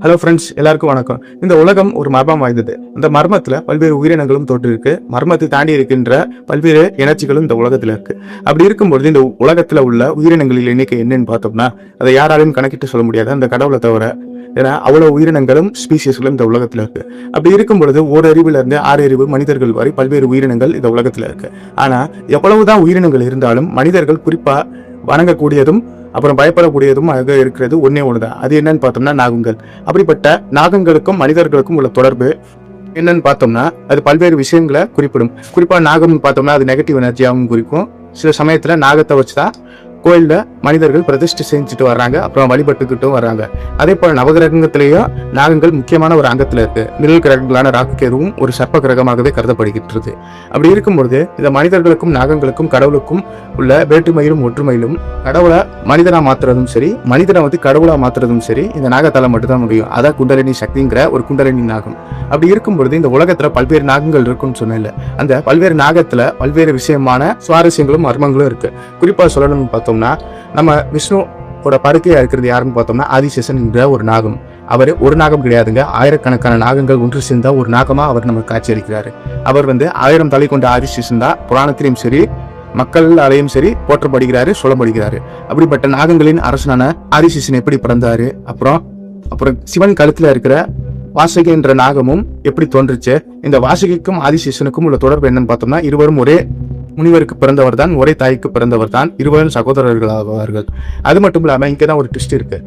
Hello friends, எல்லாருக்கும் வணக்கம். இந்த உலகம் ஒரு மர்மம் வாய்ந்தது. இந்த மர்மத்துல பல்வேறு உயிரினங்களும் தோற்று இருக்கு. மர்மத்தை தாண்டி இருக்கின்ற பல்வேறு எனர்ஜிகளும் இந்த உலகத்துல இருக்கு. அப்படி இருக்கும்பொழுது இந்த உலகத்துல உள்ள உயிரினங்களில் எண்ணிக்கை என்னன்னு பார்த்தோம்னா அதை யாராலையும் கணக்கிட்டு சொல்ல முடியாது, அந்த கடவுளை தவிர. ஏன்னா அவ்வளவு உயிரினங்களும் ஸ்பீசிஸ்களும் இந்த உலகத்துல இருக்கு. அப்படி இருக்கும் பொழுது ஒரு அறிவுல இருந்து 6 அறிவு மனிதர்கள் வரை பல்வேறு உயிரினங்கள் இந்த உலகத்துல இருக்கு. ஆனா எவ்வளவுதான் உயிரினங்கள் இருந்தாலும் மனிதர்கள் குறிப்பா வணங்கக்கூடியதும் அப்புறம் பயப்படக்கூடியதும் அங்க இருக்கிறது ஒன்னே ஒண்ணுதான். அது என்னன்னு பார்த்தோம்னா நாகங்கள். அப்படிப்பட்ட நாகங்களுக்கும் மனிதர்களுக்கும் உள்ள தொடர்பு என்னன்னு பார்த்தோம்னா அது பல்வேறு விஷயங்களை குறிப்பிடும். குறிப்பா நாகம்னு பார்த்தோம்னா அது நெகட்டிவ் எனர்ஜியாகவும் குறிக்கும். சில சமயத்துல நாகத்தை வச்சுதான் கோயில்ல மனிதர்கள் பிரதிஷ்டை செஞ்சுட்டு வர்றாங்க, அப்புறம் வழிபட்டுக்கிட்டும் வர்றாங்க. அதே போல நவகிரகத்திலேயும் நாகங்கள் முக்கியமான ஒரு அங்கத்துல இருக்கு. நிழல் கிரகங்களான ராகுகேதுவும் ஒரு சர்ப்ப கிரகமாகவே கருதப்படுகின்றது. அப்படி இருக்கும்பொழுது இந்த மனிதர்களுக்கும் நாகங்களுக்கும் கடவுளுக்கும் உள்ள வேற்றுமையிலும் ஒற்றுமையிலும் கடவுளை மனிதனா மாத்துறதும் சரி, மனிதனை கடவுளா மாத்துறதும் சரி இந்த நாகத்தால மட்டும்தான் முடியும். அதான் குண்டலினி சக்திங்கிற ஒரு குண்டலினி நாகம். அப்படி இருக்கும்பொழுது இந்த உலகத்துல பல்வேறு நாகங்கள் இருக்குன்னு சொன்னேன்ல, அந்த பல்வேறு நாகத்துல பல்வேறு விஷயமான சுவாரஸ்யங்களும் மர்மங்களும் இருக்கு. குறிப்பா சொல்லணும்னு பார்த்தோம்னா நம்ம விஷ்ணுவோட படுக்கையா இருக்கிறது யாருன்னு பார்த்தோம்னா ஆதிசேஷன் என்ற ஒரு நாகம். அவர் ஒரு நாகம் கிடையாதுங்க, ஆயிரக்கணக்கான நாகங்கள் ஒன்று சேர்ந்தா ஒரு நாகமா அவர் நமக்கு காட்சியளிக்கிறாரு. அவர் 1000 தலை கொண்ட ஆதிசேஷன் தான் புராணத்திலையும் சரி மக்கள் அலையும் சரி போற்றப்படுகிறாரு, சொல்லப்படுகிறாரு. அப்படிப்பட்ட நாகங்களின் அரசனான ஆதிசேஷன் எப்படி பிறந்தாரு, அப்புறம் சிவன் கழுத்துல இருக்கிற வாசுகி என்ற நாகமும் எப்படி தோன்றுச்சு, இந்த வாசுகிக்கும் ஆதிசேஷனுக்கும் உள்ள தொடர்பு என்னன்னு பார்த்தோம்னா இருவரும் ஒரே முனிவருக்கு பிறந்தவர் தான், ஒரே தாய்க்கு பிறந்தவர் தான், இருவரும் சகோதரர்கள் ஆவார்கள். அது மட்டும் இல்லாம இங்கதான் ஒரு ட்விஸ்ட் இருக்கு.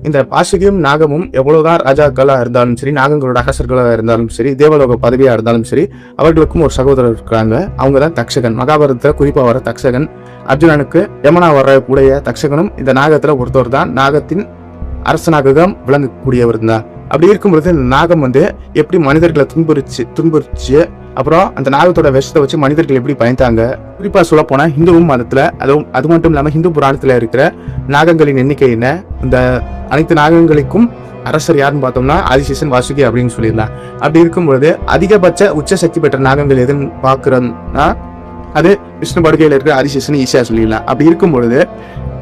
இந்த வாசுகியும் நாகமும் எவ்வளவுதான் ராஜாக்களா இருந்தாலும் சரி, நாகங்களோட அரசர்களாக இருந்தாலும் சரி, தேவலோக பதவியா இருந்தாலும் சரி, அவர்களுக்கும் ஒரு சகோதரர் இருக்கிறாங்க. அவங்கதான் தக்ஷகன். மகாபாரதத்துல குறிப்பா வர தக்ஷகன் அர்ஜுனனுக்கு யமனா வர கூடிய தக்ஷகனும் இந்த நாகத்துல ஒருத்தவர் தான். நாகத்தின் அரசனாக விளங்கக்கூடியவர் தான். அப்படி இருக்கும்பொழுது இந்த நாகம் எப்படி மனிதர்களை துன்புரிச்சு அப்புறம் அந்த நாகத்தோட விஷத்தை வச்சு மனிதர்கள் எப்படி பயந்தாங்க. குறிப்பா சொல்ல போனா ஹிந்து மதத்துல அது மட்டும் இல்லாம ஹிந்து புராணத்துல இருக்கிற நாகங்களின் எண்ணிக்கை என்ன, இந்த அனைத்து நாகங்களுக்கும் அரசர் யாருன்னு பார்த்தோம்னா ஆதிசேஷன் வாசுகி அப்படின்னு சொல்லிடலாம். அப்படி இருக்கும்பொழுது அதிகபட்ச உச்ச சக்தி பெற்ற நாகங்கள் எதுன்னு பாக்குறோம்னா அது விஷ்ணு படுகையில இருக்கிற ஆதிசேஷன் ஈஸியா சொல்லிடலாம். அப்படி இருக்கும் பொழுது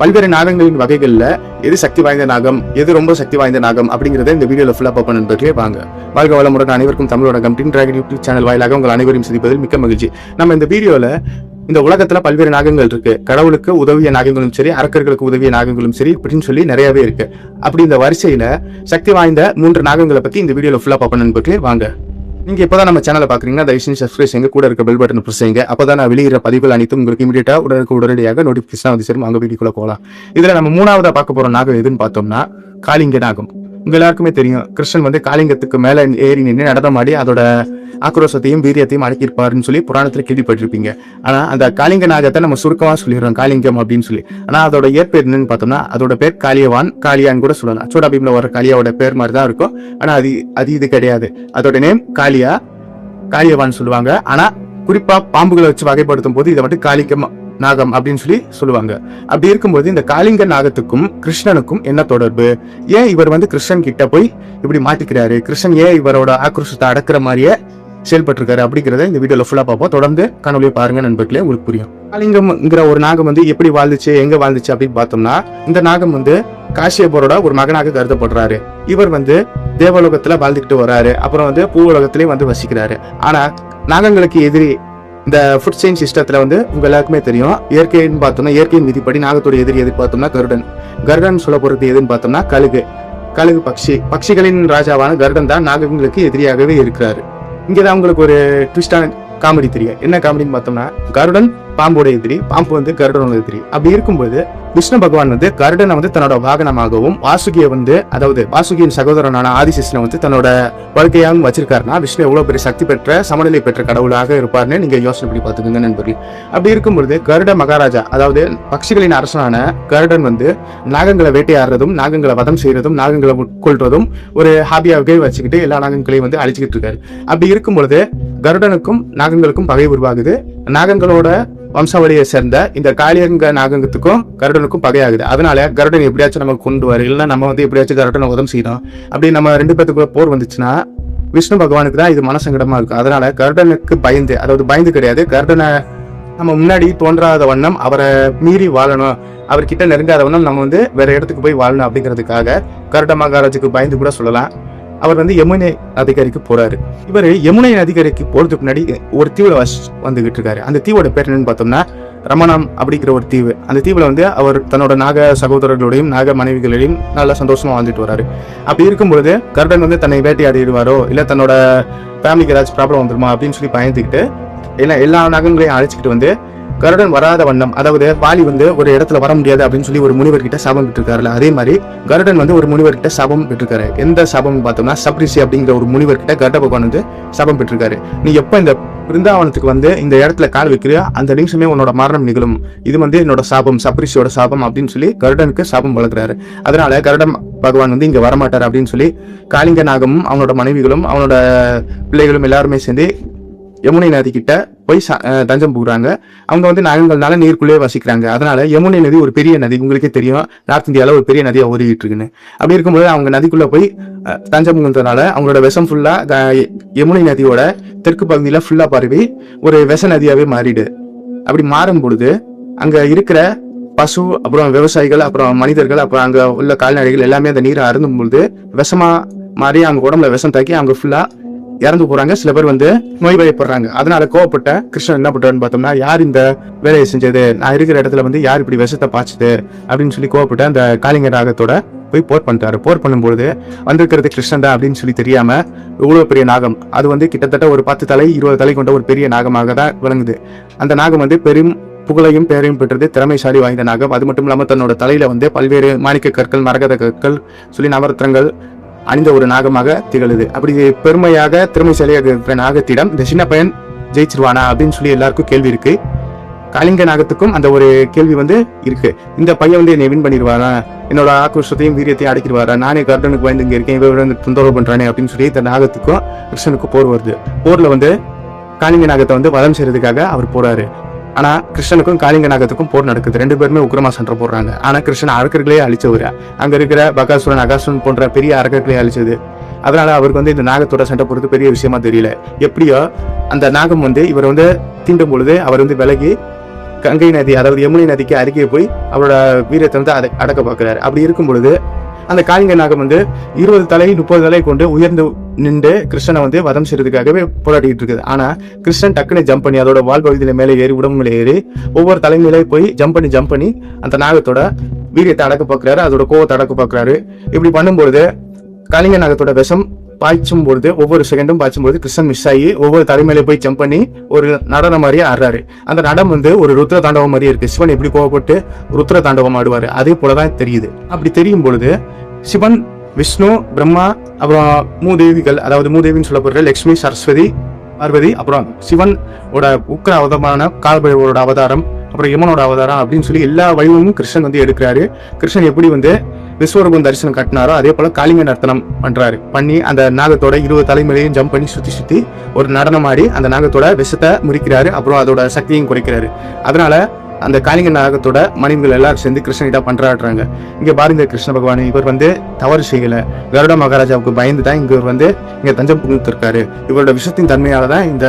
பல்வேறு நாகங்களின் வகைகள்ல எது சக்தி வாய்ந்த நாகம், எது ரொம்ப சக்தி வாய்ந்த நாகம் அப்படிங்கறத இந்த வீடியோல ஃபுல்லா பார்ப்போம் நண்பர்களே. வாங்க. வாழ்க வளமுடன். அனைவருக்கும் தமிழோட டின் டிராகன் யூடியூப் சேனல் வாயிலாக உங்கள் அனைவரையும் சந்திப்பதில் மிக்க மகிழ்ச்சி. நம்ம இந்த வீடியோல இந்த உலகத்துல பல்வேறு நாகங்கள் இருக்கு. கடவுளுக்கு உதவிய நாகங்களும் சரி, அரக்கர்களுக்கு உதவிய நாகங்களும் சரி, இப்படின்னு சொல்லி நிறையவே இருக்கு. அப்படி இந்த வரிசையில சக்தி வாய்ந்த 3 நாகங்களை பத்தி இந்த வீடியோல ஃபுல்லா பார்ப்போம் நண்பர்களே. வாங்க. நீங்க இப்பதான் நம்ம சேனலை பாக்குறீங்கன்னா தயவு செஞ்சு சப்ஸ்கிரைப் செய்யுங்க, கூட இருக்க பெல் பட்டன் பிரஸ் செய்யுங்க. அப்பதான் நான் வெளியிற பதிவுகள் அனைத்தும் உங்களுக்கு இமீடியட்டா உடனடியாக நோட்டிபிகேஷன் சேரும். அங்க வீடியோக்குள்ள போகலாம். இதுல நம்ம 3ஆவதா பார்க்க போற நாகம் எதுன்னு பார்த்தோம்னா காளிங்க நாகம். உங்க எல்லாருக்குமே தெரியும், கிருஷ்ணன் காளிங்கத்துக்கு மேல ஏறி நின்று நடனமாடி அதோட ஆக்ரோஷத்தையும் வீரியத்தையும் அடக்கியிருப்பாருன்னு சொல்லி புராணத்துல கேள்விப்பட்டிருப்பீங்க. ஆனா அந்த காளிங்க நாகத்தை நம்ம சுருக்கமா சொல்லிடுறோம் காளிங்கம் அப்படின்னு சொல்லி. ஆனா அதோட இயற்பேர் என்னன்னு பார்த்தோம்னா அதோட பேர் காளியவான், காளியான்னு கூட சொல்லலாம். அச்சோடா பீம்ல வர காளியாவோட பேர் மாதிரி தான் இருக்கும். ஆனா அது இது கிடையாது. அதோட நேம் காளியவான் சொல்லுவாங்க. ஆனா குறிப்பா பாம்புகளை வச்சு வகைப்படுத்தும் போது இதை காளிங்க நாகம் அப்படின்னு சொல்லி சொல்லுவாங்க. அப்படி இருக்கும்போது இந்த காளிங்க நாகத்துக்கும் கிருஷ்ணனுக்கும் என்ன தொடர்பு, ஏன் இவர் கிருஷ்ணன் கிட்ட போய் இப்படி மாட்டிக்கிறாரு, கிருஷ்ணன் ஏன் இவரோட ஆக்ரோஷத்தை அடக்குற மாதிரியே செயல்பட்டிருக்காரு அப்படிங்கிறத இந்த வீடியோல ஃபுல்லா பார்ப்போம். தொடர்ந்து கனவுலையும் பாருங்க நண்பர்களே, உங்களுக்கு புரியும். காளிங்கம்ங்கிற ஒரு நாகம் எப்படி வாழ்ந்துச்சு, எங்க வாழ்ந்துச்சு அப்படின்னு பார்த்தோம்னா இந்த நாகம் காசியபரோட ஒரு மகனாக கருதப்படுறாரு. இவர் தேவலோகத்துல வாழ்ந்துகிட்டு வர்றாரு, அப்புறம் பூவுலகத்திலேயே வசிக்கிறாரு. ஆனா நாகங்களுக்கு எதிரி இந்த ஃபுட் சயின்ஸ் சிஸ்டத்துல உங்க எல்லாருக்குமே தெரியும், இயற்கைன்னு பார்த்தோம்னா இயற்கையின் விதிப்படி நாகத்தோட எதிரி எது பார்த்தோம்னா கருடன் சொல்ல போறது எதுன்னு பார்த்தோம்னா கழுகு பட்சிகளின் ராஜாவான கருடன் தான் நாகங்களுக்கு எதிரியாகவே இருக்கிறாரு. இங்கதான் உங்களுக்கு ஒரு ட்விஸ்டான காமெடி தெரியும். என்ன காமெடின்னு பார்த்தோம்னா கருடன் பாம்போட எதிரி, பாம்பு கருடனோட எதிரி. அப்படி இருக்கும்போது விஷ்ணு பகவான் கருடனை தன்னோட வாகனமாகவும் வாசுகியை அதாவது வாசுகியின் சகோதரனான ஆதிசேஷனை தன்னோட படுக்கையாகவும் வச்சிருக்காருன்னா விஷ்ணு எவ்வளவு பெரிய சக்தி பெற்ற சமநிலை பெற்ற கடவுளாக இருப்பார்னு நீங்க யோசனை பண்ணி பார்த்துக்கோங்க நண்பர்கள். அப்படி இருக்கும்பொழுது கருட மகாராஜா அதாவது பட்சிகளின் அரசனான கருடன் நாகங்களை வேட்டையாடுறதும் நாகங்களை வதம் செய்யறதும் நாகங்களை உட்கொள்றதும் ஒரு ஹாபியாகவே வச்சுக்கிட்டு எல்லா நாகங்களையும் அழிச்சுக்கிட்டு இருக்காரு. அப்படி இருக்கும் பொழுது கருடனுக்கும் நாகங்களுக்கும் பகை உருவாகுது. நாகங்களோட வம்சாவளியை சேர்ந்த இந்த காளியங்க நாகத்துக்கும் கருடனுக்கும் பகையாகுது. அதனால கருடன் எப்படியாச்சும் நம்ம கொண்டு வர, இல்லைன்னா நம்ம எப்படியாச்சும் கருடனை உதவி செய்யணும். அப்படி நம்ம 2 பேத்துக்குள்ள போர் வந்துச்சுன்னா விஷ்ணு பகவானுக்கு தான் இது மனசங்கடமா இருக்கும். அதனால கருடனுக்கு பயந்து கிடையாது, கருடனை நம்ம முன்னாடி தோன்றாத வண்ணம் அவரை மீறி வாழணும், அவர்கிட்ட நெருங்காதவனும் நம்ம வந்து வேற இடத்துக்கு போய் வாழணும் அப்படிங்கிறதுக்காக கருட மகாராஜுக்கு பயந்து கூட சொல்லலாம் அவர் வந்து யமுனை நதிக்கரைக்கு போறாரு. இவர் யமுனை நதிக்கரைக்கு போறதுக்கு முன்னாடி ஒரு தீவுல வந்துகிட்டு இருக்காரு. அந்த தீவோட பேர் என்னன்னு பார்த்தோம்னா ரமணம் அப்படிங்கிற ஒரு தீவு. அந்த தீவுல வந்து அவர் தன்னோட நாக சகோதரர்களோடையும் நாக மனைவிகளையும் நல்லா சந்தோஷமா வாழ்ந்துட்டு வராரு. அப்படி இருக்கும்பொழுது கருடன் வந்து தன்னை வேட்டையாடிடுவாரோ இல்ல தன்னோட ஃபேமிலிக்கு ஏதாச்சும் ப்ராப்ளம் வந்துருமா அப்படின்னு சொல்லி பயந்துக்கிட்டு எல்லா நாகங்களையும் அழைச்சிக்கிட்டு வந்து கருடன் வராத வண்ணம், அதாவது வாலி வந்து ஒரு இடத்துல வர முடியாது அப்படின்னு சொல்லி ஒரு முனிவர் கிட்ட சாபம் பெற்றிருக்காருல, அதே மாதிரி கருடன் வந்து ஒரு முனிவர் கிட்ட சாபம் பெற்றிருக்காரு. எந்த சாபம் பார்த்தோம்னா சப்ரிஷி அப்படிங்கிற ஒரு முனிவர் கிட்ட கருட பகவான் வந்து சாபம் பெற்றிருக்காரு. நீ எப்ப இந்த பிருந்தாவனத்துக்கு வந்து இந்த இடத்துல கால் வைக்கிறியோ அந்த நிமிஷமே உன்னோட மரணம் நிகழும், இது வந்து என்னோட சாபம், சப்ரிஷியோட சாபம் அப்படின்னு சொல்லி கருடனுக்கு சாபம் வளர்க்கிறாரு. அதனால கருடன் பகவான் வந்து இங்க வரமாட்டார் அப்படின்னு சொல்லி காளிங்க நாகமும் அவனோட மனைவிகளும் அவனோட பிள்ளைகளும் எல்லாருமே சேர்ந்து யமுனை நதி கிட்ட போய் தஞ்சம் புகுறாங்க. அவங்க வந்து நாகங்கள்னால நீருக்குள்ளே வசிக்கிறாங்க. அதனால யமுனை நதி ஒரு பெரிய நதி, உங்களுக்கே தெரியும் நார்த் இந்தியாவில் ஒரு பெரிய நதியா ஓடிட்டு இருக்குன்னு. அப்படி இருக்கும்போது அவங்க நதிக்குள்ள போய் தஞ்சம் புகுந்ததுனால அவங்களோட விஷம் ஃபுல்லா யமுனை நதியோட தெற்கு பகுதியில ஃபுல்லா பரவி ஒரு விஷ நதியாவே மாறிடு. அப்படி மாறும் பொழுது அங்க இருக்கிற பசு, அப்புறம் விவசாயிகள், அப்புறம் மனிதர்கள், அப்புறம் அங்க உள்ள கால்நடைகள் எல்லாமே அந்த நீரை அருந்தும் பொழுது விஷமா மாறி அவங்க உடம்புல விஷம் தாக்கி அவங்க ஃபுல்லா இறந்து போறாங்க. சில பேர் வந்து நோய்வாய்ப்படுறாங்க. அதனால கோவப்பட்ட கிருஷ்ணன் என்ன பண்றாருன்னு பார்த்தோம்னா, யார் இந்த வேலையை செஞ்சது, நான் இருக்கிற இடத்துல வந்து யார் இப்படி விஷத்தை பாய்ச்சது அப்படின்னு சொல்லி கோவப்பட்ட அந்த காளிங்க நாகத்தோட போய் போர் பண்ணிட்டாரு. போர் பண்ணும்போது வந்திருக்கிறது கிருஷ்ணன் தான் அப்படின்னு சொல்லி தெரியாம இவ்வளவு பெரிய நாகம், அது வந்து கிட்டத்தட்ட ஒரு 10 தலை 20 தலை கொண்ட ஒரு பெரிய நாகமாக தான் விளங்குது. அந்த நாகம் வந்து பெரும் புகழையும் பேரையும் பெற்றது, திறமைசாலி வாய்ந்த நாகம். அது மட்டும் இல்லாம தன்னோட தலையில வந்து பல்வேறு மாணிக்க கற்கள், மரகத கற்கள் சொல்லி நவரத்னங்கள் அணிந்த ஒரு நாகமாக திகழுது. அப்படி பெருமையாக திறமைசாலியாக இருக்கிற நாகத்திடம் இந்த சின்ன பையன் ஜெயிச்சிருவானா அப்படின்னு சொல்லி எல்லாருக்கும் கேள்வி இருக்கு. காளிங்க நாகத்துக்கும் அந்த ஒரு கேள்வி வந்து இருக்கு. இந்த பையன் வந்து என்னை வின் பண்ணிடுவாரா, என்னோட ஆக்ரோஷத்தையும் வீரியத்தையும் அடக்கிடுவாரா, நானே கர்டனுக்கு பயந்து இங்க இருக்கேன், இவன் வந்து தொந்தரவு பண்றானே அப்படின்னு சொல்லி இந்த நாகத்துக்கும் கிருஷ்ணனுக்கும் போர் வருது. போர்ல வந்து காளிங்க நாகத்தை வந்து வதம் செய்யறதுக்காக அவர் போறாரு. ஆனா கிருஷ்ணனுக்கும் காளிங்க நாகத்துக்கும் போர் நடக்குது. 2 பேருமே உக்கிரமா சண்டை போடுறாங்க. ஆனா கிருஷ்ணன் அரக்கர்களே அழிச்சவர், அங்க இருக்கிற பகாசுரன், அகாசுரன் போன்ற பெரிய அரக்கர்களே அழிச்சது. அதனால அவருக்கு வந்து இந்த நாகத்தோட சண்டை போடுறது பெரிய விஷயமா தெரியல. எப்படியோ அந்த நாகம் வந்து இவர் வந்து தீண்டும் பொழுது அவர் வந்து விலகி கங்கை நதி, அதாவது யமுனை நதிக்கு அருகே போய் அவரோட வீரத்தை வந்து அடக்க பார்க்கிறாரு. அப்படி இருக்கும் பொழுது அந்த காளிங்க நாகம் வந்து 20 தலை 30 தலை கொண்டு உயர்ந்து நின்று கிருஷ்ணனை வந்து வதம் செய்யறதுக்காகவே போராடிட்டு இருக்குது. ஆனா கிருஷ்ணன் டக்குன்னு ஜம்ப் பண்ணி அதோட வால் பகுதியில மேலே ஏறி உடம்புல ஏறி ஒவ்வொரு தலைமையிலே போய் ஜம்ப் பண்ணி அந்த நாகத்தோட வீரியத்தை அடக்க பார்க்கிறாரு, அதோட கோவத்தை அடக்க பார்க்கிறாரு. இப்படி பண்ணும்பொழுது காளிங்க நாகத்தோட விஷம் பாய்ச்சும் பொழுது ஒவ்வொரு செகண்டும் பாய்ச்சும் போது கிருஷ்ணன் மிஸ் ஆகி ஒவ்வொரு தலைமையில போய் ஜம்ப் பண்ணி ஒரு நடனம் மாதிரியே ஆடுறாரு. அந்த நடம் வந்து ஒரு ருத்ர தாண்டவம் மாதிரியே இருக்கு. சிவன் எப்படி கோவப்பட்டு ருத்ர தாண்டவம் ஆடுவாரு அதே போலதான் தெரியுது. அப்படி தெரியும் பொழுது சிவன், விஷ்ணு, பிரம்மா, அப்புறம் மூதேவிகள், அதாவது மூதேவின்னு சொல்லப்படுற லட்சுமி, சரஸ்வதி, பார்வதி, அப்புறம் சிவன் உக்கிர அவதாரமான காலபைரவரோட அவதாரம், அப்புறம் யமனோட அவதாரம் அப்படின்னு சொல்லி எல்லா வடிவமும் கிருஷ்ணன் வந்து எடுக்கிறாரு. கிருஷ்ணன் எப்படி வந்து விஸ்வரூபம் தரிசனம் கட்டினாரோ அதே போல காளிங்க நர்த்தனம் பண்ணி அந்த நாகத்தோட 20 தலைமுறையும் ஜம்ப் பண்ணி சுத்தி ஒரு நடனம் ஆடி அந்த நாகத்தோட விஷத்தை முறிக்கிறாரு. அப்புறம் அதோட சக்தியையும் குறைக்கிறாரு. அதனால அந்த காளிங்க நாகத்தோட மனைவிகள் எல்லாரும் சேர்ந்து கிருஷ்ணகிட்ட பண்றாடுறாங்க. இங்க பாருங்க கிருஷ்ண பகவான் இவர் வந்து தவறு செய்யல, கருட மகாராஜாவுக்கு பயந்து தான் இவர் வந்து இங்க தஞ்சம் புகுந்திருக்காரு. இவரோட விஷத்தின் தன்மையாலதான் இந்த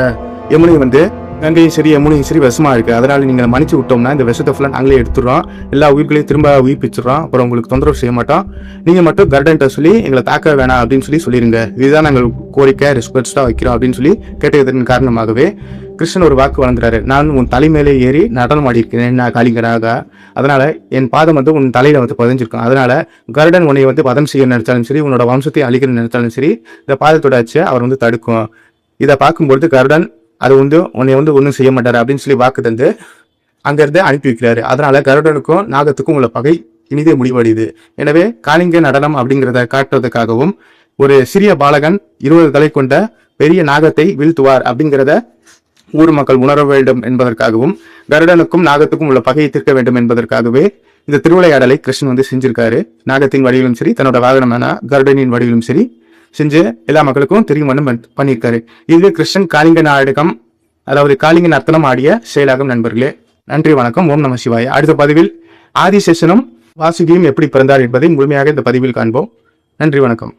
யமுனை வந்து கங்கையும் சரி யமுனையும் சரி விஷமா இருக்கு. அதனால நீங்க மன்னிச்சு விட்டோம்னா இந்த விஷத்தை ஃபுல்லா நாங்களே எடுத்துடுறோம், எல்லா உயிர்களையும் திரும்ப உயிர்ப்பிச்சிடுறோம், அப்புறம் உங்களுக்கு தொந்தரவு செய்ய மாட்டோம், நீங்க மட்டும் கர்டன்ட்ட சொல்லி எங்களை தாக்க வேணாம் அப்படின்னு சொல்லிருங்க, இதுதான் நாங்கள் கோரிக்கை ரெஸ்பெக்டா வைக்கிறோம் அப்படின்னு சொல்லி கேட்டதன் காரணமாகவே கிருஷ்ணன் ஒரு வாக்கு வழங்குறாரு. நான் உன் தலைமையிலே ஏறி நடனம் ஆடி இருக்கிறேன் நான் காளிங்கராக, அதனால என் பாதம் வந்து உன் தலையில வந்து பதிஞ்சிருக்கும். அதனால கருடன் உன்னை வந்து பதம் செய்ய நினைச்சாலும் சரி, உன்னோட வம்சத்தை அழிக்கிற நினைச்சாலும் சரி, இந்த பாதத்தோட ஆச்சு அவர் வந்து தடுக்கும். இதை பார்க்கும்பொழுது கருடன் அது வந்து உன்னை வந்து ஒன்றும் செய்ய மாட்டாரு அப்படின்னு சொல்லி வாக்கு தந்து அங்கிருந்து அனுப்பி வைக்கிறாரு. அதனால கருடனுக்கும் நாகத்துக்கும் உள்ள பகை இனிதே முடிவடையுது. எனவே காளிங்க நடனம் அப்படிங்கிறத காட்டுறதுக்காகவும் ஒரு சிறிய பாலகன் 20 தலை கொண்ட பெரிய நாகத்தை வீழ்த்துவார் அப்படிங்கிறத ஊர் மக்கள் உணர வேண்டும் என்பதற்காகவும் கருடனுக்கும் நாகத்துக்கும் உள்ள பகையை தீர்க்க வேண்டும் என்பதற்காகவே இந்த திருவிளையாடலை கிருஷ்ணன் வந்து செஞ்சிருக்காரு. நாகத்தின் வடிவிலும் சரி, தன்னோட வாகனமான கருடனின் வடிவிலும் சரி செஞ்சு எல்லா மக்களுக்கும் தெரியும் பண்ணியிருக்காரு. இது கிருஷ்ணன் காளிங்க நாடகம், அதாவது காளிங்க நர்த்தனம் ஆடிய செயலாகும். நண்பர்களே, நன்றி, வணக்கம், ஓம் நம சிவாய. அடுத்த பதிவில் ஆதிசேஷனும் வாசுகியும் எப்படி பிறந்தார் என்பதை முழுமையாக இந்த பதிவில் காண்போம். நன்றி, வணக்கம்.